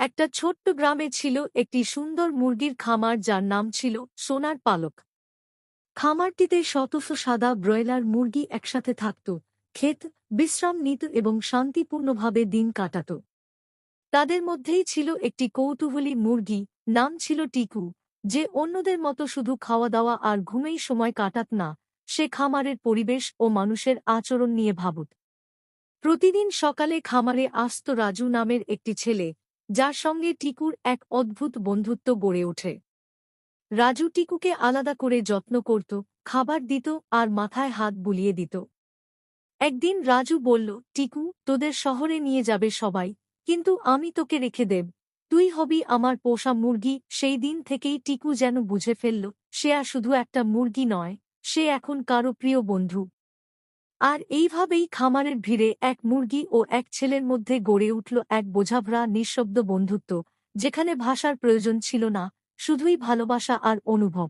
একটা ছোট্ট গ্রামে ছিল একটি সুন্দর মুরগির খামার যার নাম ছিল সোনার পালক। খামারটিতে শত সাদা ব্রয়লার মুরগি একসাথে থাকত, খেত, বিশ্রাম নিত এবং শান্তিপূর্ণভাবে দিন কাটাত। তাদের মধ্যেই ছিল একটি কৌতূহলী মুরগি, নাম ছিল টিকু, যে অন্যদের মতো শুধু খাওয়া দাওয়া আর ঘুমেই সময় কাটাত না, সে খামারের পরিবেশ ও মানুষের আচরণ নিয়ে ভাবত। প্রতিদিন সকালে খামারে আসত রাজু নামের একটি ছেলে, যার সঙ্গে টিকুর এক অদ্ভুত বন্ধুত্ব গড়ে ওঠে। রাজু টিকুকে আলাদা করে যত্ন করত, খাবার দিত আর মাথায় হাত বুলিয়ে দিত। একদিন রাজু বলল, টিকু, তোদের শহরে নিয়ে যাবে সবাই, কিন্তু আমি তোকে রেখে দেব, তুই হবি আমার পোষা মুরগি। সেই দিন থেকেই টিকু যেন বুঝে ফেলল, সে আর শুধু একটা মুরগি নয়, সে এখন কারো প্রিয় বন্ধু। আর এইভাবেই খামারের ভিড়ে এক মুরগি ও এক ছেলের মধ্যে গড়ে উঠল এক বোঝাভরা নিঃশব্দ বন্ধুত্ব, যেখানে ভাষার প্রয়োজন ছিল না, শুধুই ভালোবাসা আর অনুভব।